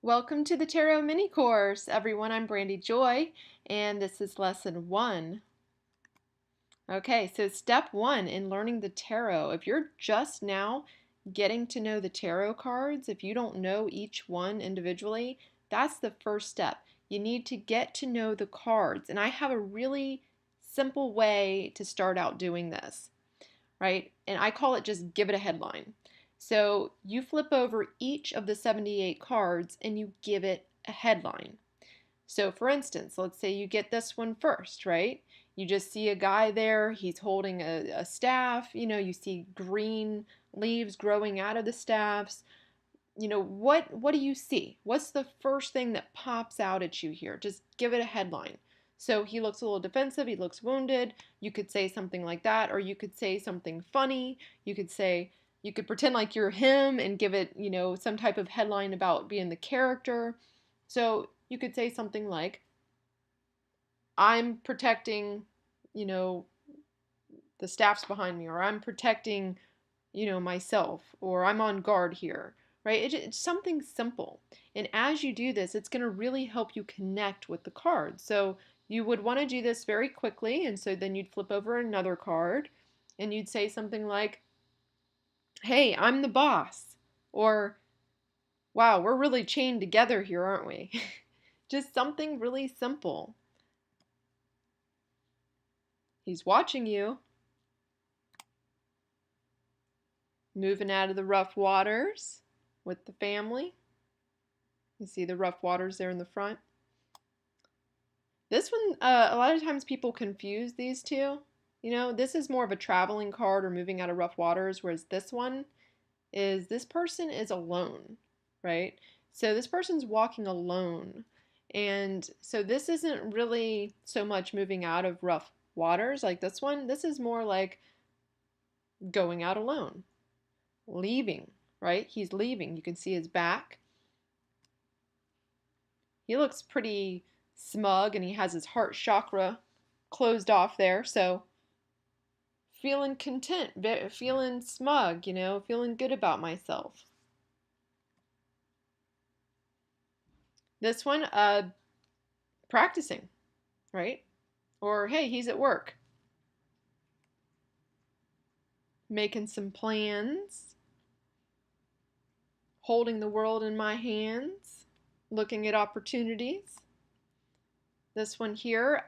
Welcome to the Tarot Mini Course, everyone. I'm Brandy Joy, and this is lesson 1. Okay, so step 1 in learning the tarot. If you're just now getting to know the tarot cards, if you don't know each one individually, that's the first step. You need to get to know the cards, and I have a really simple way to start out doing this, right? And I call it just give it a headline. So you flip over each of the 78 cards and you give it a headline. So for instance, let's say you get this one first, right? You just see a guy there, he's holding a staff, you see green leaves growing out of the staffs. What do you see? What's the first thing that pops out at you here? Just give it a headline. So he looks a little defensive, he looks wounded. You could say something like that, or you could say something funny. You could pretend like you're him and give it, some type of headline about being the character. So you could say something like, I'm protecting, you know, the staff's behind me, or I'm protecting, myself, or I'm on guard here, right? It's something simple. And as you do this, it's going to really help you connect with the card. So you would want to do this very quickly. And so then you'd flip over another card and you'd say something like, hey, I'm the boss. Or, wow, we're really chained together here, aren't we? Just something really simple. He's watching you. Moving out of the rough waters with the family. You see the rough waters there in the front. This one, a lot of times people confuse these two. This is more of a traveling card or moving out of rough waters, whereas this person is alone, right? So this person's walking alone. And so this isn't really so much moving out of rough waters like this one. This is more like going out alone, leaving, right? He's leaving. You can see his back. He looks pretty smug and he has his heart chakra closed off there. So feeling content, feeling smug, feeling good about myself. This one, practicing, right? Or hey, he's at work. Making some plans. Holding the world in my hands. Looking at opportunities. This one here,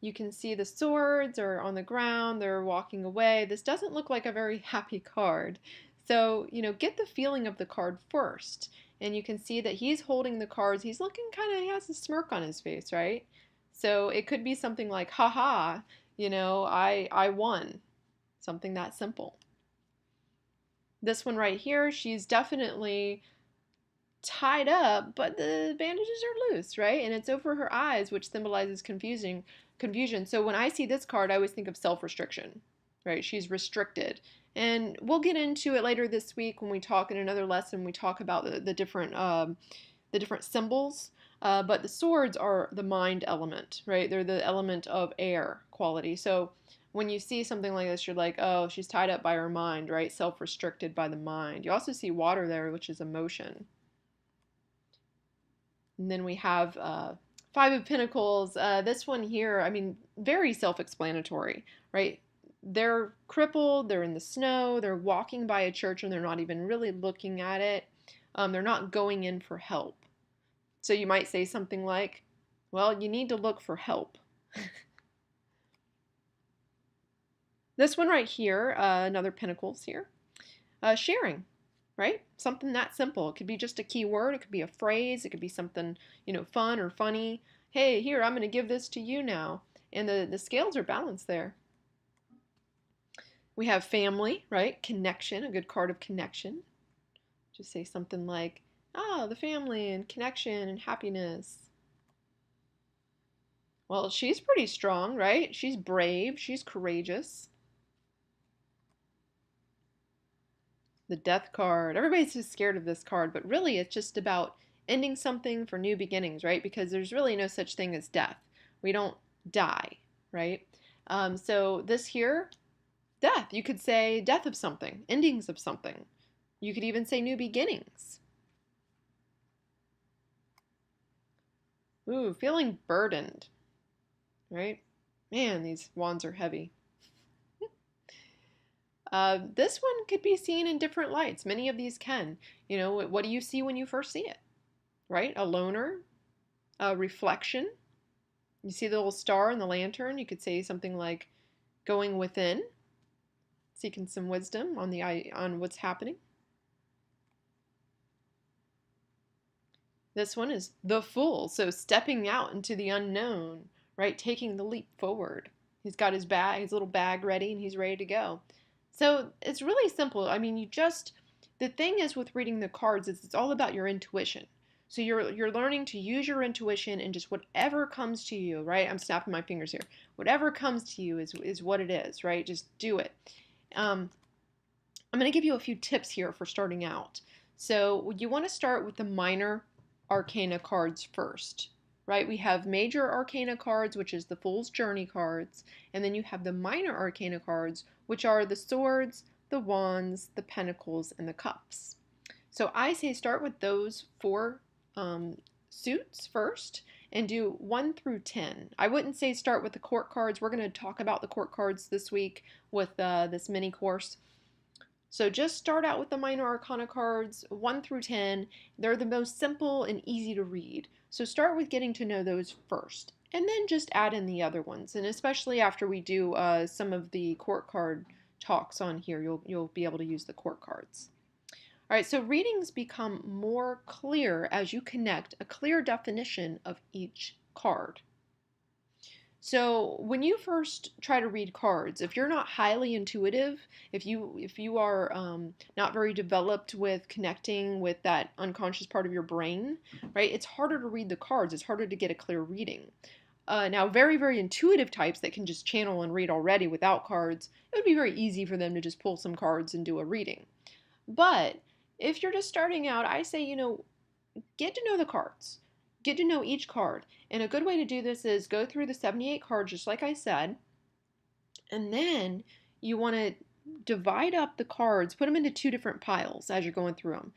you can see the swords are on the ground, they're walking away. This doesn't look like a very happy card. So, get the feeling of the card first. And you can see that he's holding the cards. He's looking he has a smirk on his face, right? So it could be something like, haha, I won. Something that simple. This one right here, she's definitely tied up, but the bandages are loose, right? And it's over her eyes, which symbolizes confusion. So when I see this card, I always think of self-restriction, right? She's restricted. And we'll get into it later this week when we talk in another lesson. We talk about the different symbols. But the swords are the mind element, right? They're the element of air quality. So when you see something like this, you're like, oh, she's tied up by her mind, right? Self-restricted by the mind. You also see water there, which is emotion. And then we have Five of Pentacles. This one here, I mean, very self-explanatory, right? They're crippled, they're in the snow, they're walking by a church and they're not even really looking at it. They're not going in for help. So you might say something like, well, you need to look for help. This one right here, another Pentacles here, sharing. Right? Something that simple. It could be just a key word. It could be a phrase. It could be something, fun or funny. Hey, here, I'm going to give this to you now. And the scales are balanced there. We have family, right? Connection, a good card of connection. Just say something like, the family and connection and happiness. Well, she's pretty strong, right? She's brave. She's courageous. The Death card. Everybody's just scared of this card, but really it's just about ending something for new beginnings, right? Because there's really no such thing as death. We don't die, right? So this here, death. You could say death of something, endings of something. You could even say new beginnings. Ooh, feeling burdened, right? Man, these wands are heavy. This one could be seen in different lights. Many of these can. You know, what do you see when you first see it, right? A loner, a reflection. You see the little star in the lantern. You could say something like going within, seeking some wisdom on what's happening. This one is the fool, so stepping out into the unknown, right? Taking the leap forward. He's got his little bag ready, and he's ready to go. So it's really simple. I mean, the thing is with reading the cards is it's all about your intuition. So you're learning to use your intuition and just whatever comes to you, right? I'm snapping my fingers here. Whatever comes to you is what it is, right? Just do it. Um, I'm going to give you a few tips here for starting out. So you want to start with the minor arcana cards first, right? We have major arcana cards, which is the Fool's Journey cards, and then you have the minor arcana cards, which are the swords, the wands, the pentacles, and the cups. So I say start with those four suits first and do 1 through 10. I wouldn't say start with the court cards. We're going to talk about the court cards this week with this mini course. So just start out with the minor arcana cards, 1 through 10. They're the most simple and easy to read. So start with getting to know those first, and then just add in the other ones. And especially after we do some of the court card talks on here, you'll be able to use the court cards. All right, so readings become more clear as you connect a clear definition of each card. So when you first try to read cards, if you're not highly intuitive, if you are not very developed with connecting with that unconscious part of your brain, right? It's harder to read the cards. It's harder to get a clear reading. Now, very, very intuitive types that can just channel and read already without cards, it would be very easy for them to just pull some cards and do a reading. But if you're just starting out, I say, get to know the cards. Get to know each card. And a good way to do this is go through the 78 cards, just like I said. And then you want to divide up the cards, put them into two different piles as you're going through them.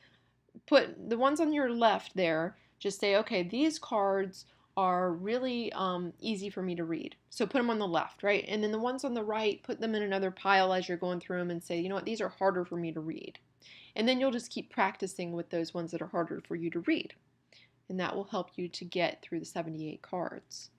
Put the ones on your left there, just say, okay, these cards are really easy for me to read. So put them on the left, right? And then the ones on the right, put them in another pile as you're going through them and say, you know what, these are harder for me to read. And then you'll just keep practicing with those ones that are harder for you to read. And that will help you to get through the 78 cards.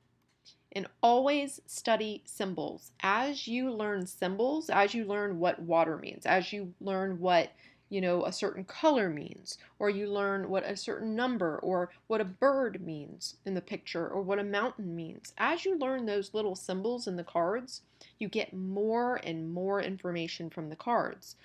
And always study symbols. As you learn symbols, as you learn what water means, as you learn what a certain color means, or you learn what a certain number or what a bird means in the picture or what a mountain means. As you learn those little symbols in the cards, you get more and more information from the cards.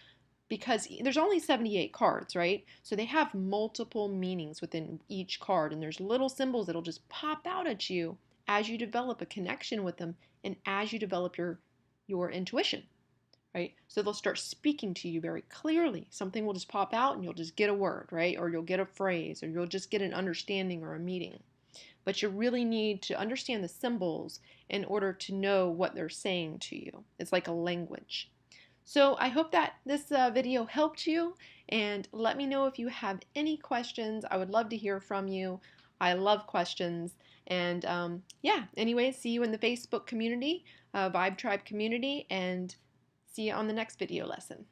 Because there's only 78 cards, right? So they have multiple meanings within each card, and there's little symbols that'll just pop out at you as you develop a connection with them and as you develop your intuition, right? So they'll start speaking to you very clearly. Something will just pop out and you'll just get a word, right? Or you'll get a phrase, or you'll just get an understanding or a meaning. But you really need to understand the symbols in order to know what they're saying to you. It's like a language. So I hope that this video helped you, and let me know if you have any questions. I would love to hear from you. I love questions. And yeah, anyways, see you in the Facebook community, Vibe Tribe community, and see you on the next video lesson.